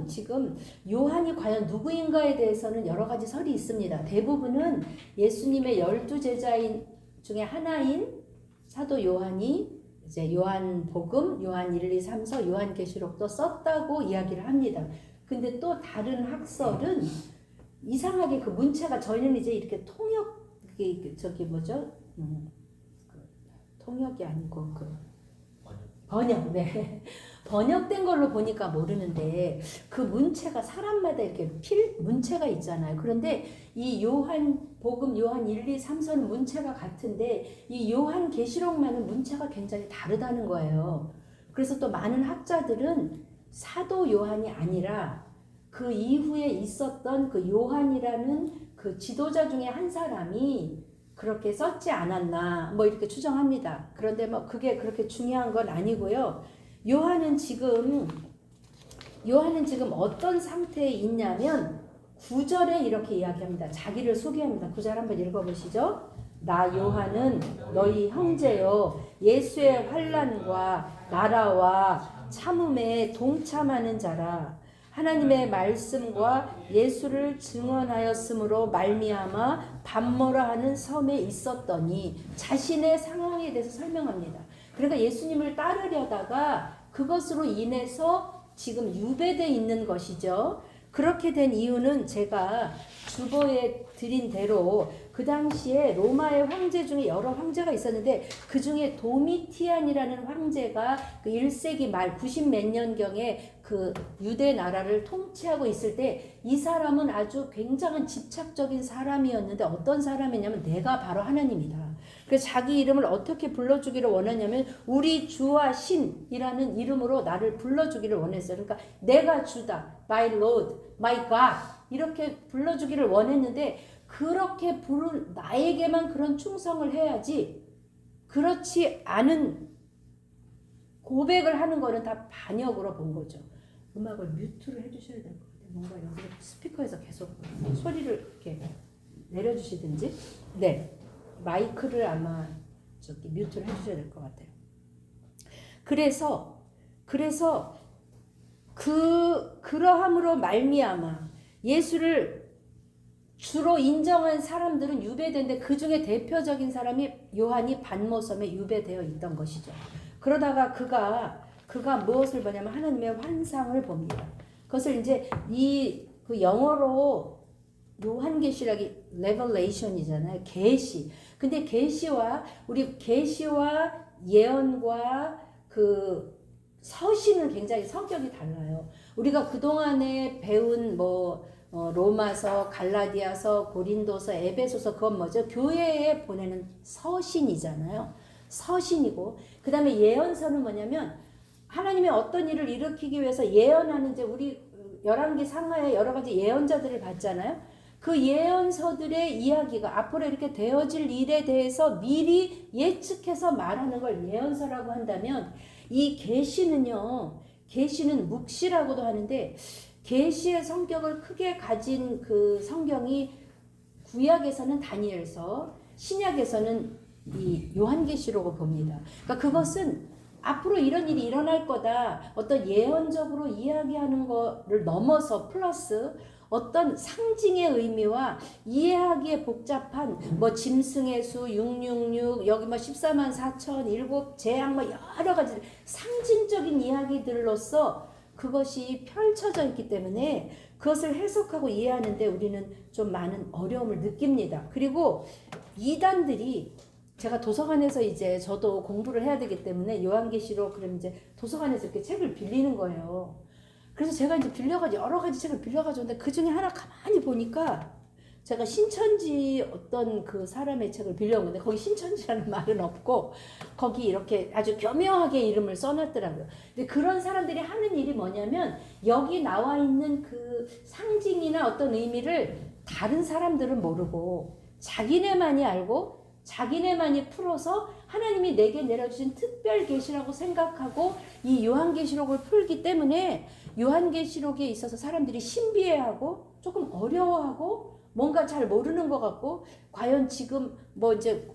보면 지금 요한이 과연 누구인가에 대해서는 여러 가지 설이 있습니다. 대부분은 예수님의 12제자인 중에 하나인 사도 요한이 이제 요한복음, 요한 1, 2, 3서, 요한계시록도 썼다고 이야기를 합니다. 근데 또 다른 학설은 이상하게 그 문체가 저희는 이제 이렇게 저기 뭐죠? 통역이 아니고 번역, 네. 번역된 걸로 보니까 모르는데 그 문체가 사람마다 이렇게 문체가 있잖아요. 그런데 이 요한복음, 요한 1, 2, 3서는 문체가 같은데 이 요한계시록만은 문체가 굉장히 다르다는 거예요. 그래서 또 많은 학자들은 사도 요한이 아니라 그 이후에 있었던 그 요한이라는 그 지도자 중에 한 사람이 그렇게 썼지 않았나 뭐 이렇게 추정합니다. 그런데 뭐 그게 그렇게 중요한 건 아니고요. 요한은 지금 어떤 상태에 있냐면 9절에 이렇게 이야기합니다. 자기를 소개합니다. 9절 한번 읽어보시죠. 나 요한은 너희 형제요 예수의 환난과 나라와 참음에 동참하는 자라. 하나님의 말씀과 예수를 증언하였으므로 말미암아 밤모라 하는 섬에 있었더니 자신의 상황에 대해서 설명합니다. 그러니까 예수님을 따르려다가 그것으로 인해서 지금 유배되어 있는 것이죠. 그렇게 된 이유는 제가 주보에 드린 대로 그 당시에 로마의 황제 중에 여러 황제가 있었는데 그 중에 도미티안이라는 황제가 그 1세기 말 90 몇 년경에 그 유대 나라를 통치하고 있을 때 이 사람은 아주 굉장한 집착적인 사람이었는데 어떤 사람이냐면 내가 바로 하나님이다. 그래서 자기 이름을 어떻게 불러주기를 원하냐면 우리 주와 신이라는 이름으로 나를 불러주기를 원했어요. 그러니까 내가 주다, my Lord, my God 이렇게 불러주기를 원했는데 그렇게 부른 나에게만 그런 충성을 해야지 그렇지 않은 고백을 하는 거는 다 반역으로 본 거죠. 음악을 뮤트를 해주셔야 될 것 같아요. 뭔가 여기 스피커에서 계속 소리를 이렇게 내려주시든지 네 마이크를 아마 저기 뮤트를 해주셔야 될 것 같아요. 그래서 그러함으로 말미암아 예수를 주로 인정한 사람들은 유배된데 그 중에 대표적인 사람이 요한이 반모섬에 유배되어 있던 것이죠. 그러다가 그가 무엇을 보냐면 하나님의 환상을 봅니다. 그것을 이제 그 영어로 요한계시록이 revelation이잖아요. 계시. 근데 계시와 예언과 그 서신은 굉장히 성격이 달라요. 우리가 그동안에 배운 로마서, 갈라디아서, 고린도서, 에베소서 그건 뭐죠? 교회에 보내는 서신이잖아요. 서신이고 그 다음에 예언서는 뭐냐면 하나님의 어떤 일을 일으키기 위해서 예언하는 이제 우리 열왕기 상하에 여러 가지 예언자들을 봤잖아요. 그 예언서들의 이야기가 앞으로 이렇게 되어질 일에 대해서 미리 예측해서 말하는 걸 예언서라고 한다면 이 계시는 묵시라고도 하는데 계시의 성격을 크게 가진 그 성경이 구약에서는 다니엘서, 신약에서는 이 요한계시록을 봅니다. 그러니까 그것은 앞으로 이런 일이 일어날 거다. 어떤 예언적으로 이야기하는 거를 넘어서 플러스 어떤 상징의 의미와 이해하기에 복잡한 짐승의 수 666 여기 14만 4천 일곱 재앙 여러 가지 상징적인 이야기들로서 그것이 펼쳐져 있기 때문에 그것을 해석하고 이해하는데 우리는 좀 많은 어려움을 느낍니다. 그리고 이단들이 제가 도서관에서 이제 저도 공부를 해야 되기 때문에 요한계시록 그럼 이제 도서관에서 이렇게 책을 빌리는 거예요. 그래서 제가 이제 여러 가지 책을 빌려가지고 근데 그 중에 하나 가만히 보니까 제가 신천지 어떤 그 사람의 책을 빌려온 건데 거기 신천지라는 말은 없고 거기 이렇게 아주 교묘하게 이름을 써놨더라고요. 근데 그런 사람들이 하는 일이 뭐냐면 여기 나와 있는 그 상징이나 어떤 의미를 다른 사람들은 모르고 자기네만이 알고 자기네만이 풀어서 하나님이 내게 내려주신 특별 계시라고 생각하고 이 요한계시록을 풀기 때문에 요한계시록에 있어서 사람들이 신비해하고 조금 어려워하고 뭔가 잘 모르는 것 같고 과연 지금 이제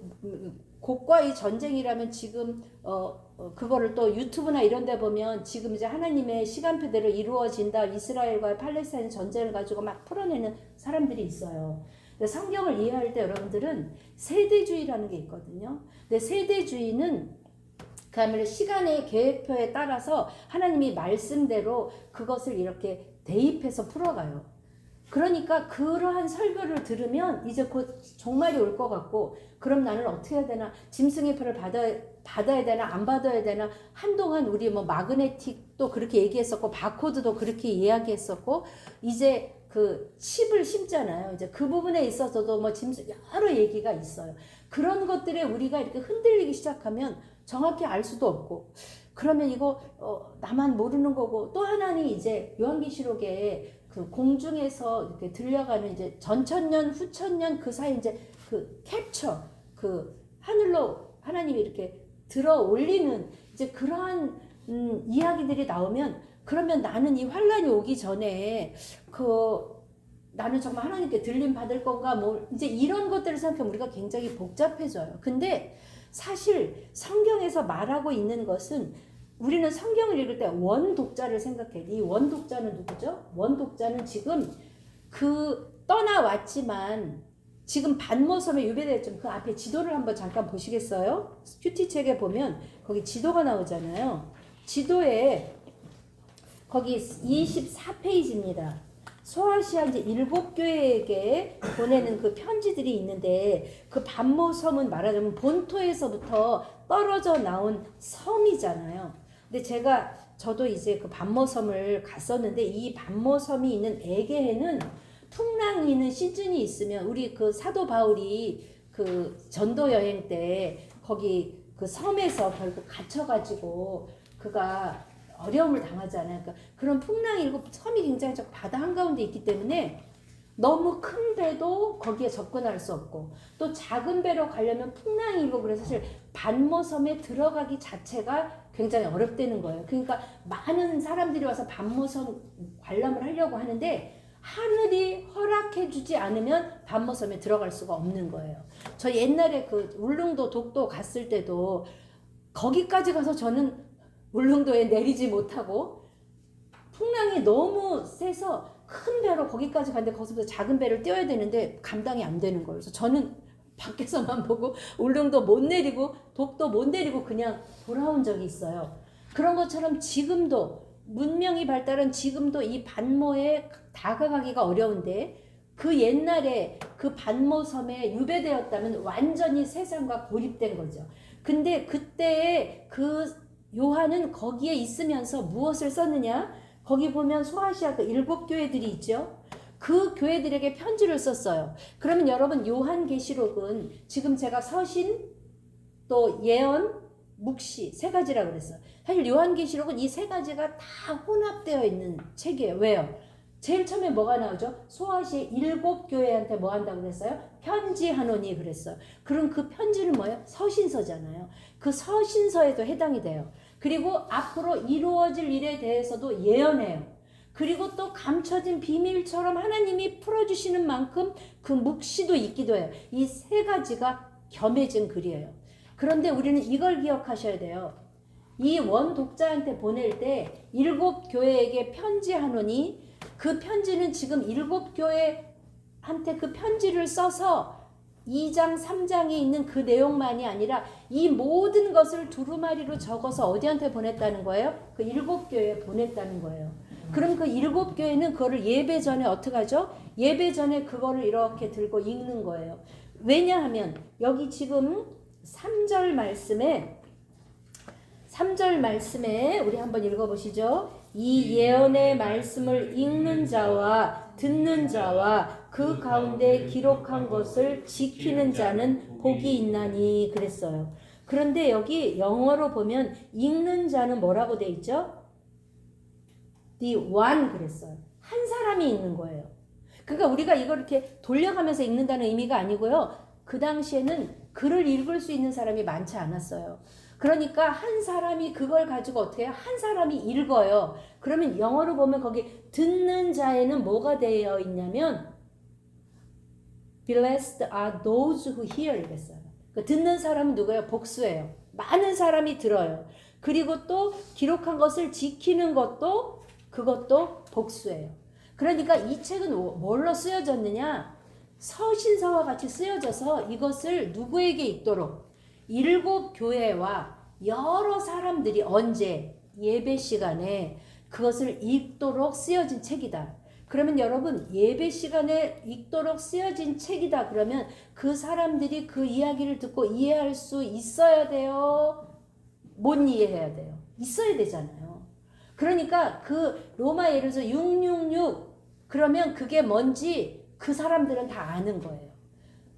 곡과의 전쟁이라면 지금 그거를 또 유튜브나 이런 데 보면 지금 이제 하나님의 시간표대로 이루어진다. 이스라엘과 팔레스타인 전쟁을 가지고 막 풀어내는 사람들이 있어요. 근데 성경을 이해할 때 여러분들은 세대주의라는 게 있거든요. 근데 세대주의는 그야말로 시간의 계획표에 따라서 하나님이 말씀대로 그것을 이렇게 대입해서 풀어가요. 그러니까 그러한 설교를 들으면 이제 곧 종말이 올 것 같고, 그럼 나는 어떻게 해야 되나? 짐승의 표를 받아야 되나? 안 받아야 되나? 한동안 우리 뭐 마그네틱도 그렇게 얘기했었고, 바코드도 그렇게 이야기했었고, 이제 그 칩을 심잖아요. 이제 그 부분에 있어서도 뭐 짐승 여러 얘기가 있어요. 그런 것들에 우리가 이렇게 흔들리기 시작하면 정확히 알 수도 없고, 그러면 이거 나만 모르는 거고, 또 하나는 이제 요한계시록에 그 공중에서 이렇게 들려가는 이제 전천년 후천년 그 사이 이제 그 캡처, 그 하늘로 하나님이 이렇게 들어 올리는 이제 그러한 이야기들이 나오면, 그러면 나는 이 환란이 오기 전에 나는 정말 하나님께 들림 받을 건가, 뭐 이제 이런 것들을 생각하면 우리가 굉장히 복잡해져요. 근데 사실 성경에서 말하고 있는 것은, 우리는 성경을 읽을 때 원독자를 생각해. 이 원독자는 누구죠? 원독자는 지금 떠나왔지만 지금 반모섬에 유배되었죠. 그 앞에 지도를 한번 잠깐 보시겠어요? 큐티책에 보면 거기 지도가 나오잖아요. 지도에 거기 24페이지입니다. 소아시아 이제 7교회에게 보내는 그 편지들이 있는데, 그 반모섬은 말하자면 본토에서부터 떨어져 나온 섬이잖아요. 근데 저도 이제 그 반모섬을 갔었는데, 이 반모섬이 있는 에게해는 풍랑이 있는 시즌이 있으면, 우리 그 사도 바울이 그 전도 여행 때 거기 그 섬에서 결국 갇혀가지고 그가 어려움을 당하잖아요. 그러니까 그런 풍랑이 일고 섬이 굉장히 바다 한가운데 있기 때문에 너무 큰 배도 거기에 접근할 수 없고, 또 작은 배로 가려면 풍랑이 일고, 그래서 사실 반모섬에 들어가기 자체가 굉장히 어렵다는 거예요. 그러니까 많은 사람들이 와서 반모섬 관람을 하려고 하는데 하늘이 허락해 주지 않으면 반모섬에 들어갈 수가 없는 거예요. 저 옛날에 그 울릉도 독도 갔을 때도 거기까지 가서 저는 울릉도에 내리지 못하고, 풍랑이 너무 세서 큰 배로 거기까지 갔는데 거기서부터 작은 배를 띄워야 되는데 감당이 안 되는 거예요. 그래서 저는 밖에서만 보고 울릉도 못 내리고 독도 못 내리고 그냥 돌아온 적이 있어요. 그런 것처럼 지금도 문명이 발달한 지금도 이 반모에 다가가기가 어려운데, 그 옛날에 그 반모섬에 유배되었다면 완전히 세상과 고립된 거죠. 근데 그때의 그 요한은 거기에 있으면서 무엇을 썼느냐? 거기 보면 소아시아 그 7교회들이 있죠. 그 교회들에게 편지를 썼어요. 그러면 여러분, 요한계시록은 지금 제가 서신, 또 예언, 묵시 3가지라고 그랬어요. 사실 요한계시록은 이 3가지가 다 혼합되어 있는 책이에요. 왜요? 제일 처음에 뭐가 나오죠? 소아시아 7교회한테 뭐 한다고 그랬어요? 편지하노니 그랬어요. 그럼 그 편지는 뭐예요? 서신서잖아요. 그 서신서에도 해당이 돼요. 그리고 앞으로 이루어질 일에 대해서도 예언해요. 그리고 또 감춰진 비밀처럼 하나님이 풀어주시는 만큼 그 묵시도 있기도 해요. 이 3가지가 겸해진 글이에요. 그런데 우리는 이걸 기억하셔야 돼요. 이 원독자한테 보낼 때 7교회에게 편지하노니, 그 편지는 지금 7교회한테 그 편지를 써서 2장 3장에 있는 그 내용만이 아니라 이 모든 것을 두루마리로 적어서 어디한테 보냈다는 거예요? 그 7교회에 보냈다는 거예요. 그럼 그 7교회는 그거를 예배 전에 어떻게 하죠? 예배 전에 그거를 이렇게 들고 읽는 거예요. 왜냐하면 여기 지금 3절 말씀에 우리 한번 읽어보시죠. 이 예언의 말씀을 읽는 자와 듣는 자와 그 가운데 기록한 것을 지키는 자는 복이 있나니 그랬어요. 그런데 여기 영어로 보면 읽는 자는 뭐라고 돼 있죠? The one 그랬어요. 한 사람이 읽는 거예요. 그러니까 우리가 이걸 이렇게 돌려가면서 읽는다는 의미가 아니고요. 그 당시에는 글을 읽을 수 있는 사람이 많지 않았어요. 그러니까 한 사람이 그걸 가지고 어떻게 해요? 한 사람이 읽어요. 그러면 영어로 보면 거기 듣는 자에는 뭐가 되어 있냐면 Blessed are those who hear 이랬어요. 그 듣는 사람은 누구예요? 복수예요. 많은 사람이 들어요. 그리고 또 기록한 것을 지키는 것도 그것도 복수예요. 그러니까 이 책은 뭘로 쓰여졌느냐? 서신서와 같이 쓰여져서 이것을 누구에게 읽도록? 7 교회와 여러 사람들이 언제? 예배 시간에 그것을 읽도록 쓰여진 책이다. 그러면 여러분, 예배 시간에 읽도록 쓰여진 책이다 그러면 그 사람들이 그 이야기를 듣고 이해할 수 있어야 돼요? 못 이해해야 돼요? 있어야 되잖아요. 그러니까 그 로마 예를 들어서 666 그러면 그게 뭔지 그 사람들은 다 아는 거예요.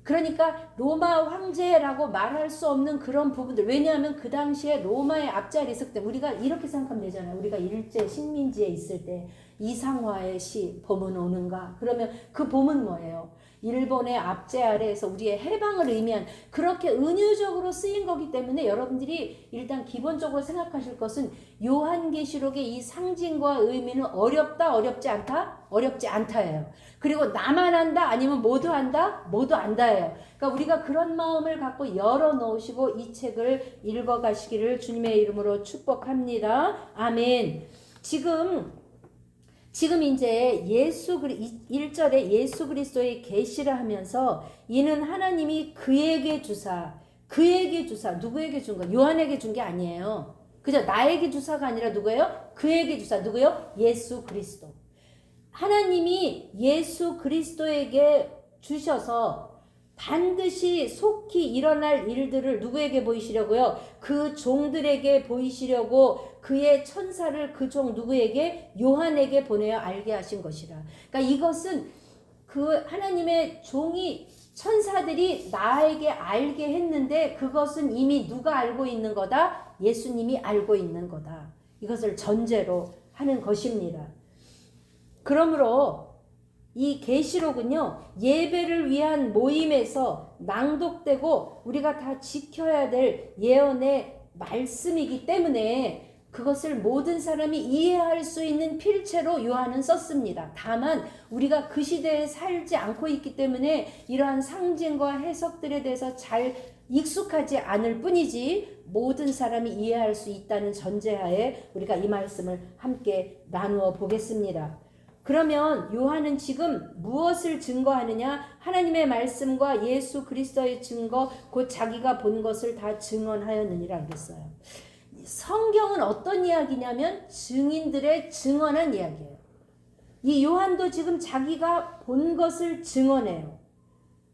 그러니까 로마 황제라고 말할 수 없는 그런 부분들, 왜냐하면 그 당시에 로마의 앞자리에 있을 때 우리가 이렇게 생각하면 되잖아요. 우리가 일제 식민지에 있을 때 이상화의 시 봄은 오는가? 그러면 그 봄은 뭐예요? 일본의 압제 아래에서 우리의 해방을 의미한 그렇게 은유적으로 쓰인 거기 때문에 여러분들이 일단 기본적으로 생각하실 것은 요한계시록의 이 상징과 의미는 어렵다, 어렵지 않다? 어렵지 않다예요. 그리고 나만 한다? 아니면 모두 한다? 모두 안다예요. 그러니까 우리가 그런 마음을 갖고 열어놓으시고 이 책을 읽어가시기를 주님의 이름으로 축복합니다. 아멘. 지금 이제 1절에 예수 그리스도의 계시를 하면서 이는 하나님이 그에게 주사 누구에게 준 거? 요한에게 준 게 아니에요. 그죠? 나에게 주사가 아니라 누구예요? 그에게 주사. 누구예요? 예수 그리스도. 하나님이 예수 그리스도에게 주셔서 반드시 속히 일어날 일들을 누구에게 보이시려고요? 그 종들에게 보이시려고 그의 천사를 그 종 누구에게? 요한에게 보내어 알게 하신 것이라. 그러니까 이것은 그 하나님의 종이 천사들이 나에게 알게 했는데 그것은 이미 누가 알고 있는 거다? 예수님이 알고 있는 거다. 이것을 전제로 하는 것입니다. 그러므로 이 계시록은요, 예배를 위한 모임에서 낭독되고 우리가 다 지켜야 될 예언의 말씀이기 때문에 그것을 모든 사람이 이해할 수 있는 필체로 요한은 썼습니다. 다만 우리가 그 시대에 살지 않고 있기 때문에 이러한 상징과 해석들에 대해서 잘 익숙하지 않을 뿐이지 모든 사람이 이해할 수 있다는 전제하에 우리가 이 말씀을 함께 나누어 보겠습니다. 그러면 요한은 지금 무엇을 증거하느냐? 하나님의 말씀과 예수 그리스도의 증거, 곧 자기가 본 것을 다 증언하였느니라 그랬어요. 성경은 어떤 이야기냐면 증인들의 증언한 이야기예요. 이 요한도 지금 자기가 본 것을 증언해요.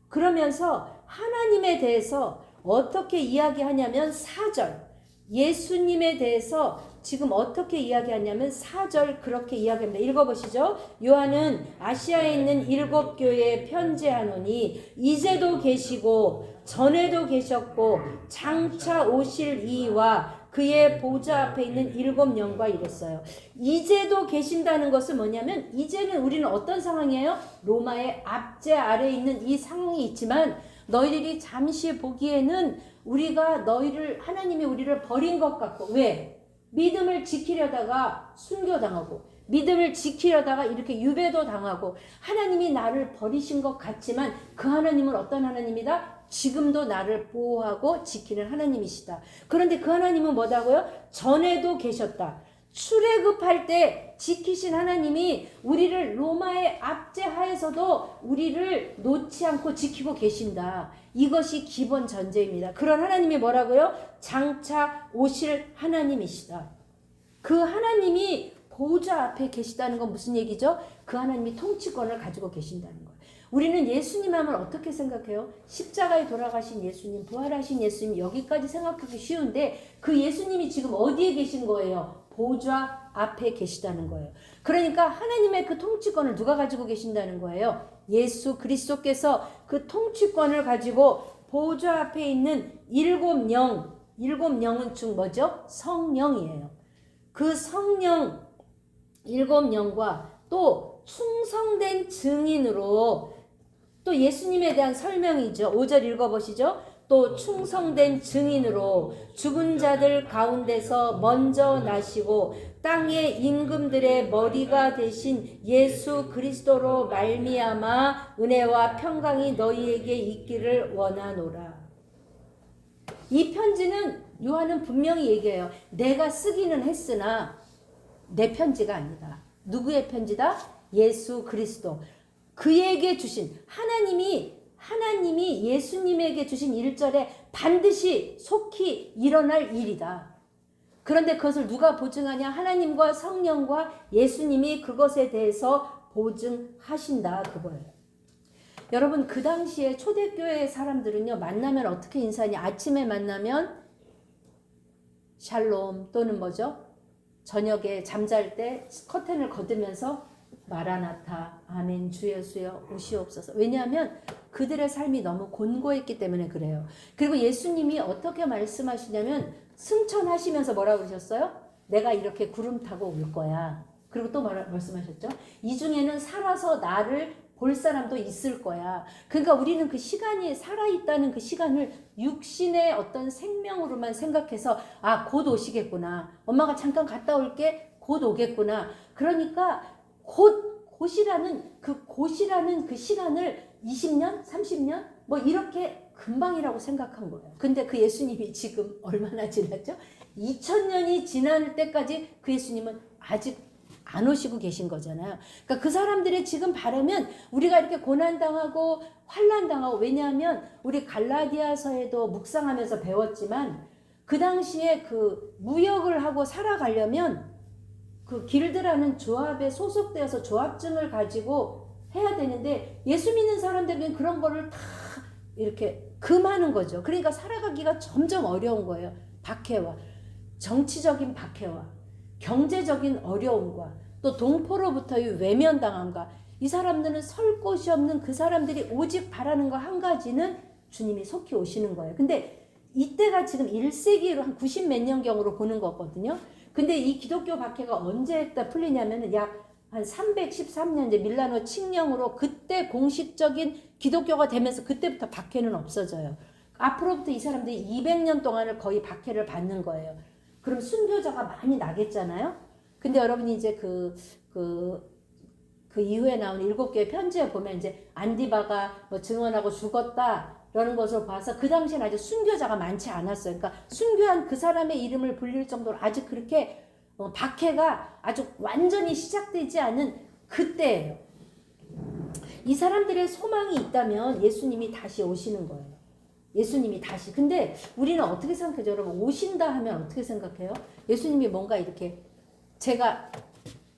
그러면서 하나님에 대해서 어떻게 이야기하냐면 4절, 예수님에 대해서 지금 어떻게 이야기하냐면 4절 그렇게 이야기합니다. 읽어보시죠. 요한은 아시아에 있는 7 교회에 편지하노니 이제도 계시고 전에도 계셨고 장차 오실 이와 그의 보좌 앞에 있는 7 영과 이랬어요. 이제도 계신다는 것은 뭐냐면 이제는 우리는 어떤 상황이에요? 로마의 압제 아래에 있는 이 상황이 있지만 너희들이 잠시 보기에는 하나님이 우리를 버린 것 같고, 왜? 믿음을 지키려다가 순교당하고, 믿음을 지키려다가 이렇게 유배도 당하고, 하나님이 나를 버리신 것 같지만 그 하나님은 어떤 하나님이다? 지금도 나를 보호하고 지키는 하나님이시다. 그런데 그 하나님은 뭐다고요? 전에도 계셨다. 출애굽할 때 지키신 하나님이 우리를 로마의 압제하에서도 우리를 놓지 않고 지키고 계신다. 이것이 기본 전제입니다. 그런 하나님이 뭐라고요? 장차 오실 하나님이시다. 그 하나님이 보좌 앞에 계시다는 건 무슨 얘기죠? 그 하나님이 통치권을 가지고 계신다는 거예요. 우리는 예수님 하면 어떻게 생각해요? 십자가에 돌아가신 예수님, 부활하신 예수님, 여기까지 생각하기 쉬운데 그 예수님이 지금 어디에 계신 거예요? 보좌 앞에 계시다는 거예요. 그러니까 하나님의 그 통치권을 누가 가지고 계신다는 거예요? 예수 그리스도께서 그 통치권을 가지고 보좌 앞에 있는 7 영은 즉 뭐죠? 성령이에요. 그 성령 7 영과 또 충성된 증인으로 또 예수님에 대한 설명이죠. 5절 읽어보시죠. 또 충성된 증인으로 죽은 자들 가운데서 먼저 나시고 땅의 임금들의 머리가 되신 예수 그리스도로 말미암아 은혜와 평강이 너희에게 있기를 원하노라. 이 편지는 요한은 분명히 얘기해요. 내가 쓰기는 했으나 내 편지가 아니다. 누구의 편지다? 예수 그리스도. 그에게 주신 하나님이 예수님에게 주신 1절에 반드시 속히 일어날 일이다. 그런데 그것을 누가 보증하냐? 하나님과 성령과 예수님이 그것에 대해서 보증하신다. 그거예요. 여러분, 그 당시에 초대교회 사람들은요, 만나면 어떻게 인사하냐? 아침에 만나면 샬롬 또는 뭐죠? 저녁에 잠잘 때 커튼을 걷으면서 마라나타, 아멘, 주 예수여 오시옵소서. 왜냐하면 그들의 삶이 너무 곤고했기 때문에 그래요. 그리고 예수님이 어떻게 말씀하시냐면 승천하시면서 뭐라고 그러셨어요? 내가 이렇게 구름 타고 올 거야. 그리고 또 말씀하셨죠? 이 중에는 살아서 나를 볼 사람도 있을 거야. 그러니까 우리는 그 시간이 살아있다는 그 시간을 육신의 어떤 생명으로만 생각해서 곧 오시겠구나. 엄마가 잠깐 갔다 올게. 곧 오겠구나. 그러니까 곧이라는 그 시간을 20년? 30년? 뭐 이렇게 금방이라고 생각한 거예요. 근데 그 예수님이 지금 얼마나 지났죠? 2000년이 지날 때까지 그 예수님은 아직 안 오시고 계신 거잖아요. 그러니까 그 사람들의 지금 바라면 우리가 이렇게 고난당하고 환난당하고, 왜냐하면 우리 갈라디아서에도 묵상하면서 배웠지만 그 당시에 그 무역을 하고 살아가려면 그 길드라는 조합에 소속되어서 조합증을 가지고 해야 되는데 예수 믿는 사람들은 그런 거를 다 이렇게 금하는 거죠. 그러니까 살아가기가 점점 어려운 거예요. 박해와 정치적인 박해와 경제적인 어려움과 또 동포로부터의 외면당함과, 이 사람들은 설 곳이 없는 그 사람들이 오직 바라는 거 한 가지는 주님이 속히 오시는 거예요. 근데 이때가 지금 1세기로 한 90 몇 년경으로 보는 거거든요. 근데 이 기독교 박해가 언제 풀리냐면은 약 한 313년 이제 밀라노 칙령으로 그때 공식적인 기독교가 되면서 그때부터 박해는 없어져요. 앞으로부터 이 사람들이 200년 동안을 거의 박해를 받는 거예요. 그럼 순교자가 많이 나겠잖아요. 근데 여러분이 이제 그 이후에 나온 7개의 편지에 보면 이제 안디바가 뭐 증언하고 죽었다 라는 것을 봐서 그 당시엔 아직 순교자가 많지 않았어요. 그러니까 순교한 그 사람의 이름을 불릴 정도로 아직 그렇게 박해가 아주 완전히 시작되지 않은 그때예요. 이 사람들의 소망이 있다면 예수님이 다시 오시는 거예요. 예수님이 다시. 근데 우리는 어떻게 생각해요? 여러분, 오신다 하면 어떻게 생각해요? 예수님이 뭔가 이렇게, 제가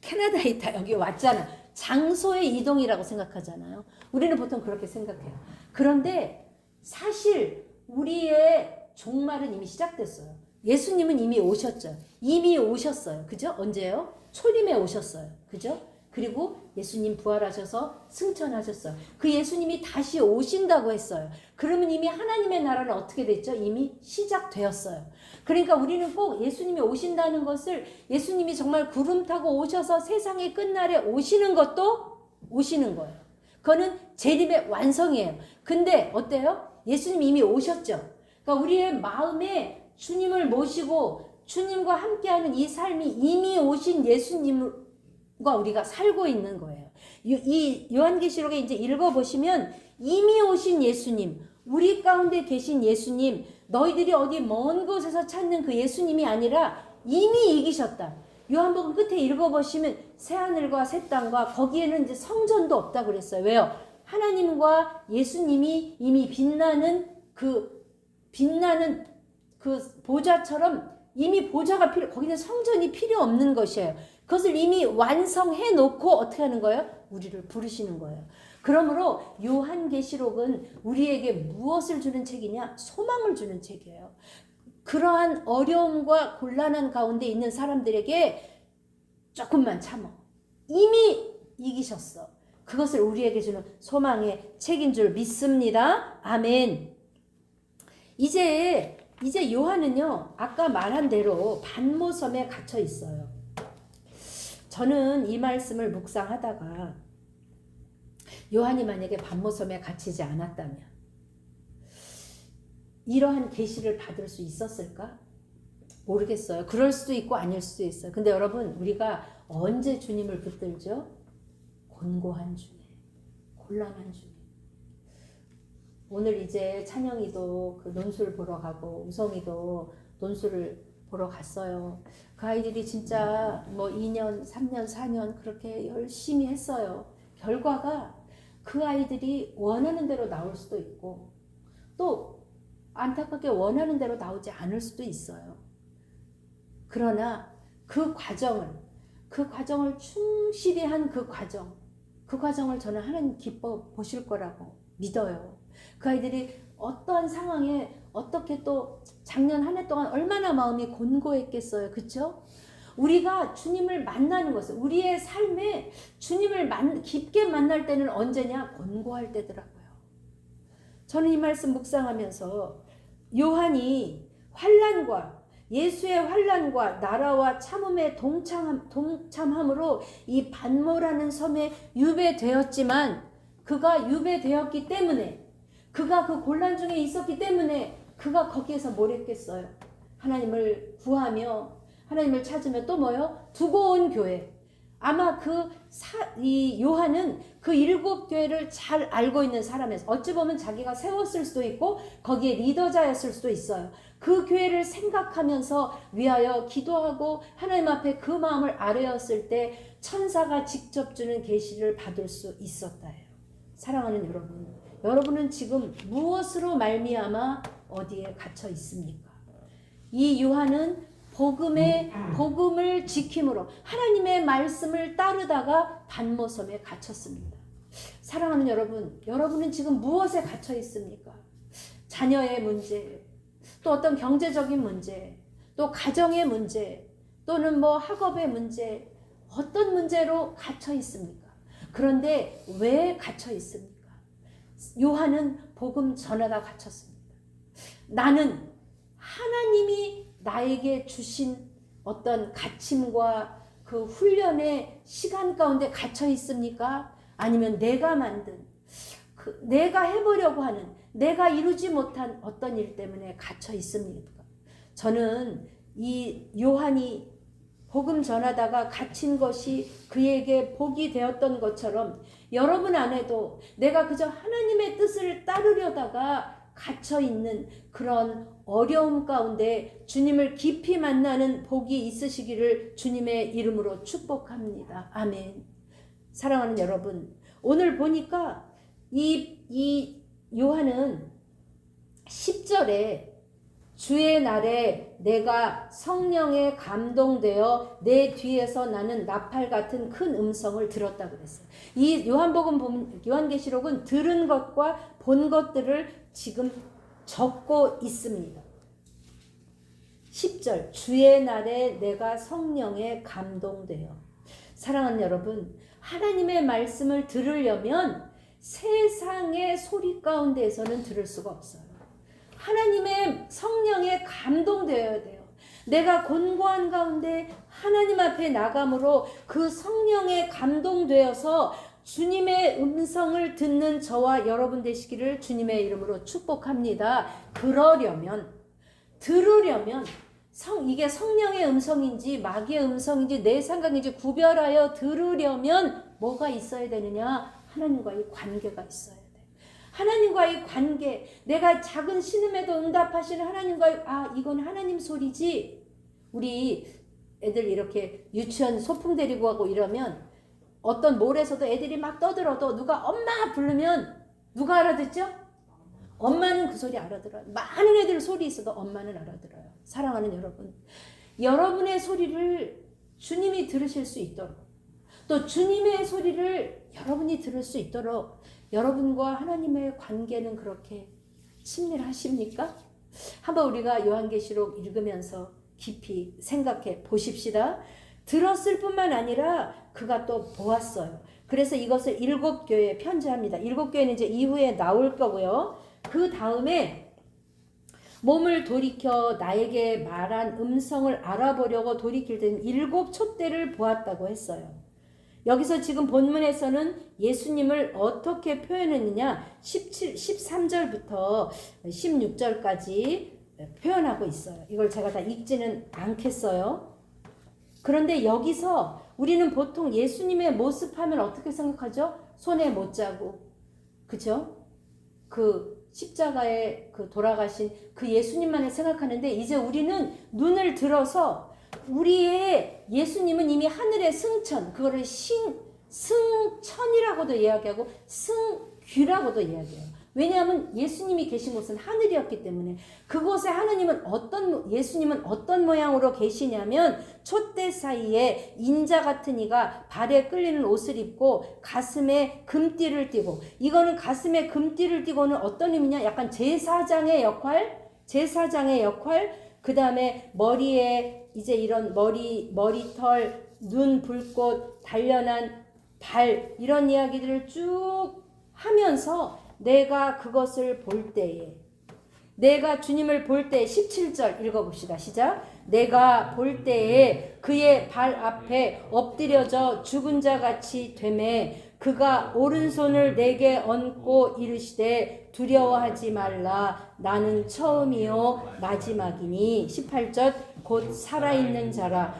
캐나다에 있다 여기 왔잖아. 장소의 이동이라고 생각하잖아요. 우리는 보통 그렇게 생각해요. 그런데 사실 우리의 종말은 이미 시작됐어요. 예수님은 이미 오셨죠. 이미 오셨어요. 그죠? 언제요? 초림에 오셨어요. 그죠? 그리고 예수님 부활하셔서 승천하셨어요. 그 예수님이 다시 오신다고 했어요. 그러면 이미 하나님의 나라는 어떻게 됐죠? 이미 시작되었어요. 그러니까 우리는 꼭 예수님이 오신다는 것을, 예수님이 정말 구름 타고 오셔서 세상의 끝날에 오시는 것도 오시는 거예요. 그거는 재림의 완성이에요. 근데 어때요? 예수님이 이미 오셨죠. 그러니까 우리의 마음에 주님을 모시고 주님과 함께하는 이 삶이 이미 오신 예수님과 우리가 살고 있는 거예요. 이 요한계시록에 이제 읽어보시면 이미 오신 예수님, 우리 가운데 계신 예수님, 너희들이 어디 먼 곳에서 찾는 그 예수님이 아니라 이미 이기셨다. 요한복음 끝에 읽어보시면 새하늘과 새 땅과 거기에는 이제 성전도 없다 그랬어요. 왜요? 하나님과 예수님이 이미 빛나는 그 보좌처럼 이미 보좌가 거기는 성전이 필요 없는 것이에요. 그것을 이미 완성해 놓고 어떻게 하는 거예요? 우리를 부르시는 거예요. 그러므로 요한계시록은 우리에게 무엇을 주는 책이냐? 소망을 주는 책이에요. 그러한 어려움과 곤란한 가운데 있는 사람들에게 조금만 참어. 이미 이기셨어. 그것을 우리에게 주는 소망의 책인 줄 믿습니다. 아멘. 이제 요한은요, 아까 말한 대로 반모섬에 갇혀 있어요. 저는 이 말씀을 묵상하다가 요한이 만약에 반모섬에 갇히지 않았다면 이러한 계시를 받을 수 있었을까? 모르겠어요. 그럴 수도 있고 아닐 수도 있어요. 근데 여러분, 우리가 언제 주님을 붙들죠? 곤고한 중에, 곤란한 중에. 오늘 이제 찬영이도 그 논술 보러 가고 우성이도 논술을 보러 갔어요. 그 아이들이 진짜 뭐 2년, 3년, 4년 그렇게 열심히 했어요. 결과가 그 아이들이 원하는 대로 나올 수도 있고 또 안타깝게 원하는 대로 나오지 않을 수도 있어요. 그러나 그 과정을 충실히 한 그 과정을 저는 하나님 기뻐 보실 거라고 믿어요. 그 아이들이 어떠한 상황에 어떻게 또 작년 한 해 동안 얼마나 마음이 곤고했겠어요. 그렇죠? 우리가 주님을 만나는 것은 우리의 삶에 주님을 깊게 만날 때는 언제냐? 곤고할 때더라고요. 저는 이 말씀 묵상하면서 요한이 예수의 환난과 나라와 참음에 동참함으로 이 반모라는 섬에 유배되었지만 그가 유배되었기 때문에 그가 그 곤란 중에 있었기 때문에 그가 거기에서 뭘 했겠어요? 하나님을 구하며 하나님을 찾으며 또 뭐요? 두고 온 교회. 아마 이 요한은 그 7교회를 잘 알고 있는 사람이었어요. 어찌 보면 자기가 세웠을 수도 있고 거기에 리더자였을 수도 있어요. 그 교회를 생각하면서 위하여 기도하고 하나님 앞에 그 마음을 아뢰었을 때 천사가 직접 주는 계시를 받을 수 있었다예요. 사랑하는 여러분, 여러분은 지금 무엇으로 말미암아 어디에 갇혀 있습니까? 이 요한은 복음을 지킴으로 하나님의 말씀을 따르다가 반모섬에 갇혔습니다. 사랑하는 여러분, 여러분은 지금 무엇에 갇혀 있습니까? 자녀의 문제, 또 어떤 경제적인 문제, 또 가정의 문제, 또는 뭐 학업의 문제, 어떤 문제로 갇혀 있습니까? 그런데 왜 갇혀 있습니까? 요한은 복음 전하다 갇혔습니다. 나는 하나님이 나에게 주신 어떤 가침과 그 훈련의 시간 가운데 갇혀 있습니까? 아니면 내가 만든 내가 해보려고 하는 내가 이루지 못한 어떤 일 때문에 갇혀 있습니까? 저는 이 요한이 복음 전하다가 갇힌 것이 그에게 복이 되었던 것처럼 여러분 안에도 내가 그저 하나님의 뜻을 따르려다가 갇혀있는 그런 어려움 가운데 주님을 깊이 만나는 복이 있으시기를 주님의 이름으로 축복합니다. 아멘. 사랑하는 여러분, 오늘 보니까 이 요한은 10절에 주의 날에 내가 성령에 감동되어 내 뒤에서 나는 나팔 같은 큰 음성을 들었다고 그랬어요. 이 요한계시록은 들은 것과 본 것들을 지금 적고 있습니다. 10절 주의 날에 내가 성령에 감동되어. 사랑하는 여러분, 하나님의 말씀을 들으려면 세상의 소리 가운데에서는 들을 수가 없어요. 하나님의 성령에 감동되어야 돼요. 내가 곤고한 가운데 하나님 앞에 나감으로 그 성령에 감동되어서 주님의 음성을 듣는 저와 여러분 되시기를 주님의 이름으로 축복합니다. 들으려면 이게 성령의 음성인지 마귀의 음성인지 내 생각인지 구별하여 들으려면 뭐가 있어야 되느냐? 하나님과의 관계가 있어야 돼요. 하나님과의 관계, 내가 작은 신음에도 응답하시는 하나님과의 이건 하나님 소리지. 우리 애들 이렇게 유치원 소풍 데리고 가고 이러면 어떤 몰에서도 애들이 막 떠들어도 누가 엄마 부르면 누가 알아듣죠? 엄마는 그 소리 알아들어요. 많은 애들 소리 있어도 엄마는 알아들어요. 사랑하는 여러분, 여러분의 소리를 주님이 들으실 수 있도록, 또 주님의 소리를 여러분이 들을 수 있도록 여러분과 하나님의 관계는 그렇게 친밀하십니까? 한번 우리가 요한계시록 읽으면서 깊이 생각해 보십시다. 들었을 뿐만 아니라 그가 또 보았어요. 그래서 이것을 7교회에 편지합니다. 7교회는 이제 이후에 나올 거고요. 그 다음에 몸을 돌이켜 나에게 말한 음성을 알아보려고 돌이킬 때는 7 촛대를 보았다고 했어요. 여기서 지금 본문에서는 예수님을 어떻게 표현했느냐 13절부터 16절까지 표현하고 있어요. 이걸 제가 다 읽지는 않겠어요. 그런데 여기서 우리는 보통 예수님의 모습 하면 어떻게 생각하죠? 손에 못자국, 그죠? 그 십자가에 그 돌아가신 그 예수님만을 생각하는데 이제 우리는 눈을 들어서 우리의 예수님은 이미 하늘의 승천, 그거를 승천이라고도 이야기하고 승귀라고도 이야기해요. 왜냐하면 예수님이 계신 곳은 하늘이었기 때문에 그곳에 예수님은 어떤 모양으로 계시냐면 촛대 사이에 인자 같은 이가 발에 끌리는 옷을 입고 가슴에 금띠를 띠고, 이거는 가슴에 금띠를 띠고는 어떤 의미냐, 약간 제사장의 역할, 그 다음에 머리에 이제 이런 머리털, 눈, 불꽃, 단련한 발, 이런 이야기들을 쭉 하면서 내가 그것을 볼 때에, 내가 주님을 볼 때 17절 읽어봅시다. 시작. 내가 볼 때에 그의 발 앞에 엎드려져 죽은 자 같이 되매 그가 오른손을 내게 얹고 이르시되 두려워하지 말라. 나는 처음이요 마지막이니. 18절. 곧 살아있는 자라.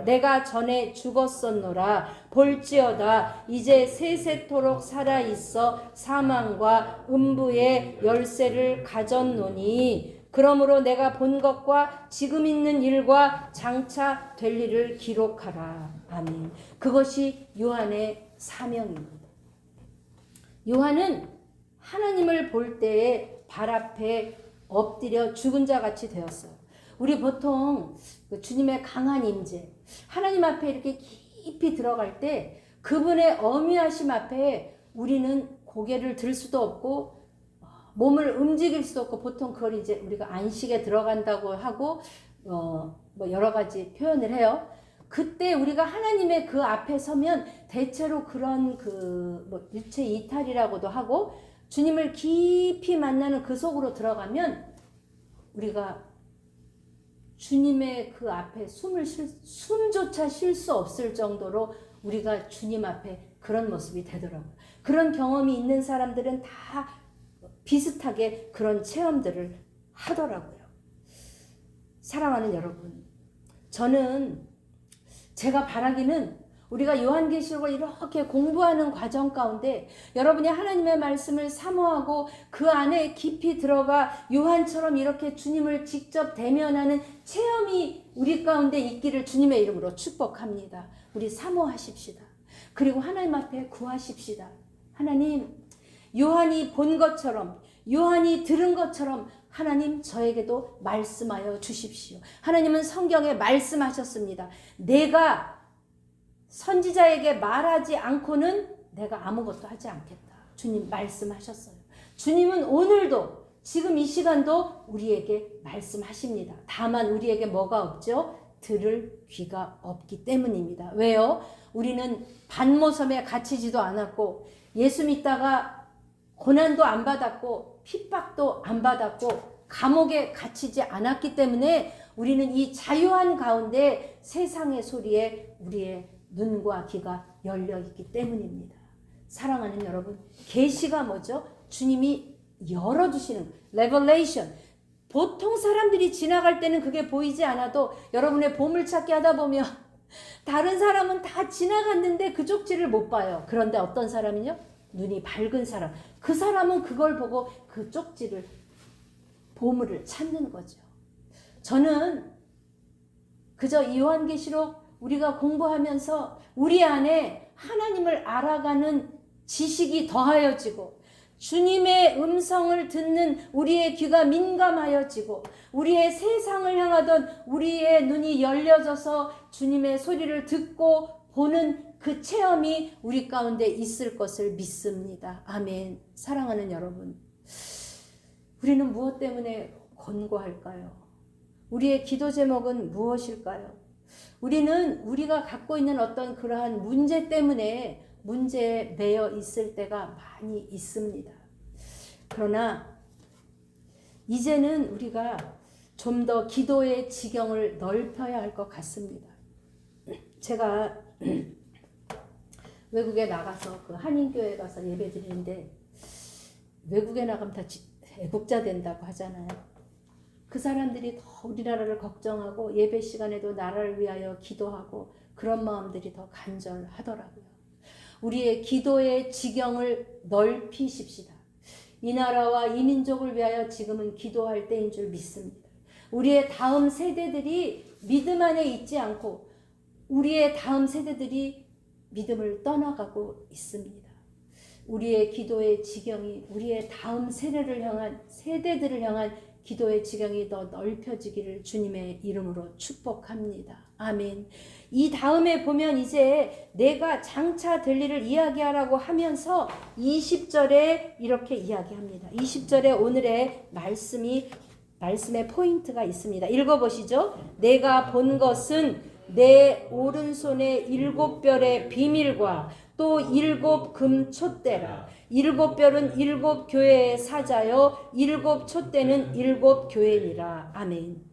내가 전에 죽었었노라. 볼지어다 이제 세세토록 살아있어 사망과 음부의 열쇠를 가졌노니 그러므로 내가 본 것과 지금 있는 일과 장차 될 일을 기록하라. 아멘. 그것이 요한의 사명입니다. 요한은 하나님을 볼 때에 발 앞에 엎드려 죽은 자 같이 되었어요. 우리 보통 주님의 강한 임재, 하나님 앞에 이렇게 깊이 들어갈 때 그분의 어미하심 앞에 우리는 고개를 들 수도 없고 몸을 움직일 수도 없고, 보통 그걸 이제 우리가 안식에 들어간다고 하고 뭐 여러 가지 표현을 해요. 그때 우리가 하나님의 그 앞에 서면 대체로 그런 뭐 유체 이탈이라고도 하고, 주님을 깊이 만나는 그 속으로 들어가면 우리가 주님의 그 앞에 숨조차 쉴 수 없을 정도로 우리가 주님 앞에 그런 모습이 되더라고요. 그런 경험이 있는 사람들은 다 비슷하게 그런 체험들을 하더라고요. 사랑하는 여러분, 저는 제가 바라기는 우리가 요한계시록을 이렇게 공부하는 과정 가운데 여러분이 하나님의 말씀을 사모하고 그 안에 깊이 들어가 요한처럼 이렇게 주님을 직접 대면하는 체험이 우리 가운데 있기를 주님의 이름으로 축복합니다. 우리 사모하십시다. 그리고 하나님 앞에 구하십시다. 하나님, 요한이 본 것처럼, 요한이 들은 것처럼 하나님 저에게도 말씀하여 주십시오. 하나님은 성경에 말씀하셨습니다. 내가 선지자에게 말하지 않고는 내가 아무것도 하지 않겠다. 주님 말씀하셨어요. 주님은 오늘도 지금 이 시간도 우리에게 말씀하십니다. 다만 우리에게 뭐가 없죠? 들을 귀가 없기 때문입니다. 왜요? 우리는 반모섬에 갇히지도 않았고 예수 믿다가 고난도 안 받았고 핍박도 안 받았고 감옥에 갇히지 않았기 때문에 우리는 이 자유한 가운데 세상의 소리에 우리의 눈과 귀가 열려 있기 때문입니다. 사랑하는 여러분, 계시가 뭐죠? 주님이 열어주시는 레벨레이션. 보통 사람들이 지나갈 때는 그게 보이지 않아도 여러분의 보물찾기 하다 보면 다른 사람은 다 지나갔는데 그 쪽지를 못 봐요. 그런데 어떤 사람이요? 눈이 밝은 사람. 그 사람은 그걸 보고 그 쪽지를, 보물을 찾는 거죠. 저는 그저 이 요한계시록 우리가 공부하면서 우리 안에 하나님을 알아가는 지식이 더하여지고 주님의 음성을 듣는 우리의 귀가 민감하여지고 우리의 세상을 향하던 우리의 눈이 열려져서 주님의 소리를 듣고 보는 그 체험이 우리 가운데 있을 것을 믿습니다. 아멘. 사랑하는 여러분, 우리는 무엇 때문에 권고할까요? 우리의 기도 제목은 무엇일까요? 우리는 우리가 갖고 있는 어떤 그러한 문제 때문에 문제에 매여 있을 때가 많이 있습니다. 그러나 이제는 우리가 좀 더 기도의 지경을 넓혀야 할 것 같습니다. 제가 외국에 나가서 그 한인교회 가서 예배 드리는데 외국에 나가면 다 애국자 된다고 하잖아요. 그 사람들이 더 우리나라를 걱정하고 예배 시간에도 나라를 위하여 기도하고 그런 마음들이 더 간절하더라고요. 우리의 기도의 지경을 넓히십시다. 이 나라와 이 민족을 위하여 지금은 기도할 때인 줄 믿습니다. 우리의 다음 세대들이 믿음 안에 있지 않고 우리의 다음 세대들이 믿음을 떠나가고 있습니다. 우리의 기도의 지경이 우리의 다음 세대들을 향한 기도의 지경이 더 넓혀지기를 주님의 이름으로 축복합니다. 아멘. 이 다음에 보면 이제 내가 장차 될 일을 이야기하라고 하면서 20절에 이렇게 이야기합니다. 20절에 오늘의 말씀의 포인트가 있습니다. 읽어보시죠. 내가 본 것은 내 오른손의 7별의 비밀과 또 7 금촛대라. 7별은 7 교회의 사자요 7 촛대는 7 교회니라. 아멘.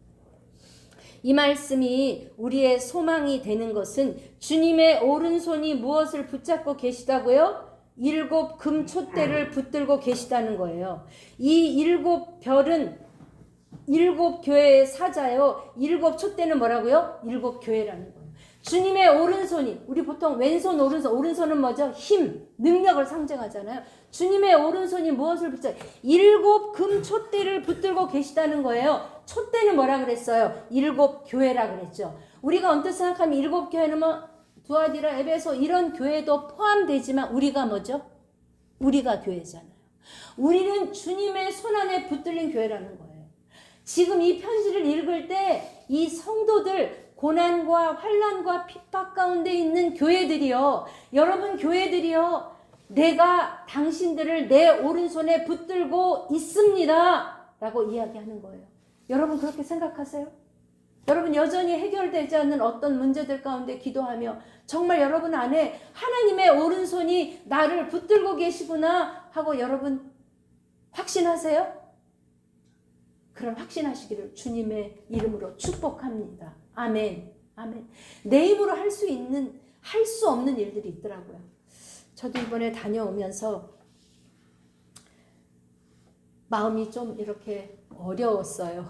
이 말씀이 우리의 소망이 되는 것은 주님의 오른손이 무엇을 붙잡고 계시다고요? 7 금촛대를 붙들고 계시다는 거예요. 이 7 별은 7 교회의 사자요 7 촛대는 뭐라고요? 7 교회라는 거예요. 주님의 오른손이, 우리 보통 왼손 오른손은 뭐죠? 힘, 능력을 상징하잖아요. 주님의 오른손이 무엇을 붙잡고 7 금촛대를 붙들고 계시다는 거예요. 촛대는 뭐라 그랬어요? 7 교회라 그랬죠. 우리가 언뜻 생각하면 7 교회는 뭐 두아디라, 에베소 이런 교회도 포함되지만 우리가 뭐죠? 우리가 교회잖아요. 우리는 주님의 손안에 붙들린 교회라는 거예요. 지금 이 편지를 읽을 때 이 성도들 고난과 환난과 핍박 가운데 있는 교회들이요, 여러분 교회들이요, 내가 당신들을 내 오른손에 붙들고 있습니다 라고 이야기하는 거예요. 여러분 그렇게 생각하세요? 여러분 여전히 해결되지 않는 어떤 문제들 가운데 기도하며 정말 여러분 안에 하나님의 오른손이 나를 붙들고 계시구나 하고 여러분 확신하세요? 그럼 확신하시기를 주님의 이름으로 축복합니다. 아멘. 아멘. 내 힘으로 할 수 없는 일들이 있더라고요. 저도 이번에 다녀오면서 마음이 좀 이렇게 어려웠어요.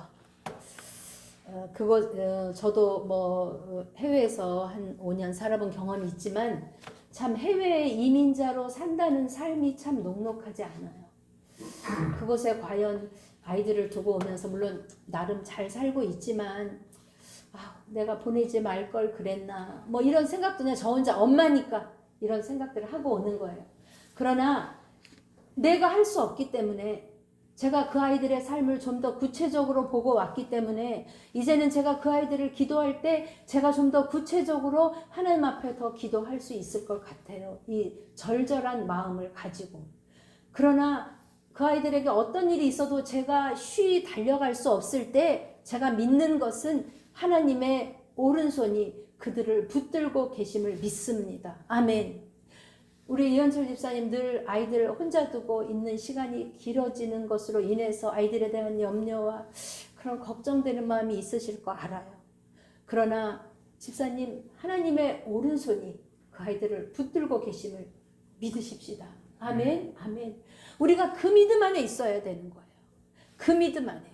저도 뭐 해외에서 한 5년 살아본 경험이 있지만 참 해외 이민자로 산다는 삶이 참 녹록하지 않아요. 그곳에 과연 아이들을 두고 오면서 물론 나름 잘 살고 있지만 내가 보내지 말 걸 그랬나 뭐 이런 생각도 그냥 저 혼자 엄마니까 이런 생각들을 하고 오는 거예요. 그러나 내가 할 수 없기 때문에 제가 그 아이들의 삶을 좀 더 구체적으로 보고 왔기 때문에 이제는 제가 그 아이들을 기도할 때 제가 좀 더 구체적으로 하나님 앞에 더 기도할 수 있을 것 같아요. 이 절절한 마음을 가지고. 그러나 그 아이들에게 어떤 일이 있어도 제가 쉬이 달려갈 수 없을 때 제가 믿는 것은 하나님의 오른손이 그들을 붙들고 계심을 믿습니다. 아멘. 우리 이현철 집사님 늘 아이들 혼자 두고 있는 시간이 길어지는 것으로 인해서 아이들에 대한 염려와 그런 걱정되는 마음이 있으실 거 알아요. 그러나 집사님 하나님의 오른손이 그 아이들을 붙들고 계심을 믿으십시다. 아멘. 아멘. 우리가 그 믿음 안에 있어야 되는 거예요. 그 믿음 안에.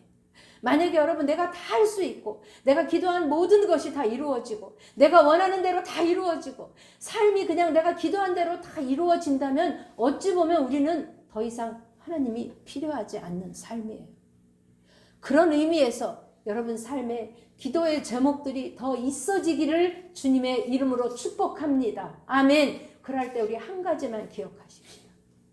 만약에 여러분 내가 다 할 수 있고 내가 기도한 모든 것이 다 이루어지고 내가 원하는 대로 다 이루어지고 삶이 그냥 내가 기도한 대로 다 이루어진다면 어찌 보면 우리는 더 이상 하나님이 필요하지 않는 삶이에요. 그런 의미에서 여러분 삶에 기도의 제목들이 더 있어지기를 주님의 이름으로 축복합니다. 아멘. 그럴 때 우리 한 가지만 기억하십시오.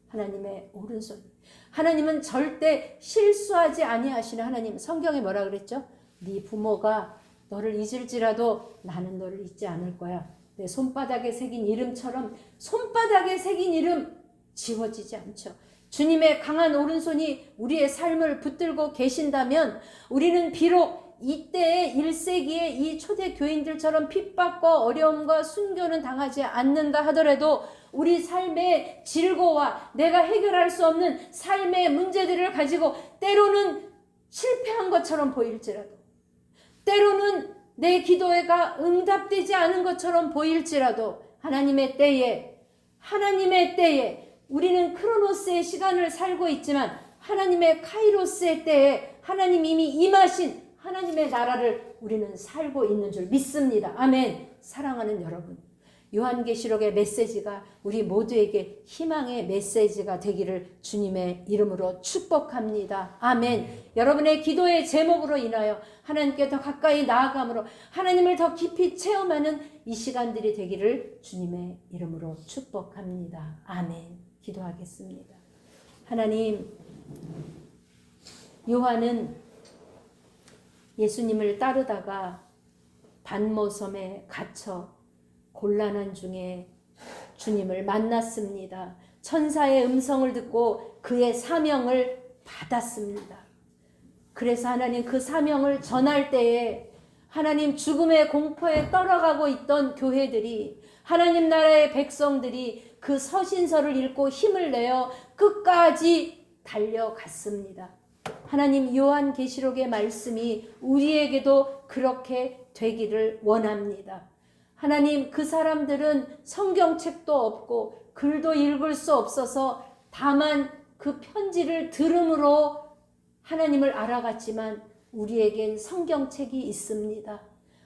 하나님의 오른손. 하나님은 절대 실수하지 아니하시는 하나님. 성경에 뭐라 그랬죠? 네 부모가 너를 잊을지라도 나는 너를 잊지 않을 거야. 내 손바닥에 새긴 이름처럼 손바닥에 새긴 이름 지워지지 않죠. 주님의 강한 오른손이 우리의 삶을 붙들고 계신다면 우리는 비록 이때의 1세기의 이 초대 교인들처럼 핍박과 어려움과 순교는 당하지 않는다 하더라도 우리 삶의 질고와 내가 해결할 수 없는 삶의 문제들을 가지고 때로는 실패한 것처럼 보일지라도 때로는 내 기도가 응답되지 않은 것처럼 보일지라도 하나님의 때에 우리는 크로노스의 시간을 살고 있지만 하나님의 카이로스의 때에 하나님 이미 임하신 하나님의 나라를 우리는 살고 있는 줄 믿습니다. 아멘. 사랑하는 여러분, 요한계시록의 메시지가 우리 모두에게 희망의 메시지가 되기를 주님의 이름으로 축복합니다. 아멘. 여러분의 기도의 제목으로 인하여 하나님께 더 가까이 나아감으로 하나님을 더 깊이 체험하는 이 시간들이 되기를 주님의 이름으로 축복합니다. 아멘. 기도하겠습니다. 하나님, 요한은 예수님을 따르다가 반모섬에 갇혀 곤란한 중에 주님을 만났습니다. 천사의 음성을 듣고 그의 사명을 받았습니다. 그래서 하나님 그 사명을 전할 때에 하나님 죽음의 공포에 떨어가고 있던 교회들이 하나님 나라의 백성들이 그 서신서를 읽고 힘을 내어 끝까지 달려갔습니다. 하나님 요한계시록의 말씀이 우리에게도 그렇게 되기를 원합니다. 하나님 그 사람들은 성경책도 없고 글도 읽을 수 없어서 다만 그 편지를 들음으로 하나님을 알아갔지만 우리에겐 성경책이 있습니다.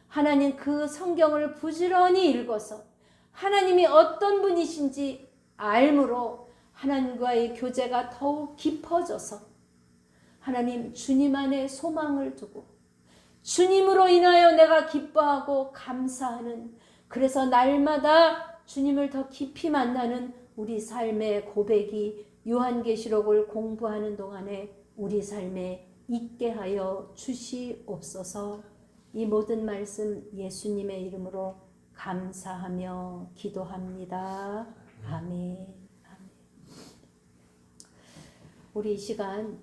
하나님 그 성경을 부지런히 읽어서 하나님이 어떤 분이신지 알므로 하나님과의 교제가 더욱 깊어져서 하나님 주님 안에 소망을 두고 주님으로 인하여 내가 기뻐하고 감사하는, 그래서 날마다 주님을 더 깊이 만나는 우리 삶의 고백이 요한계시록을 공부하는 동안에 우리 삶에 있게 하여 주시옵소서. 이 모든 말씀 예수님의 이름으로 감사하며 기도합니다. 아멘. 아멘. 우리 이 시간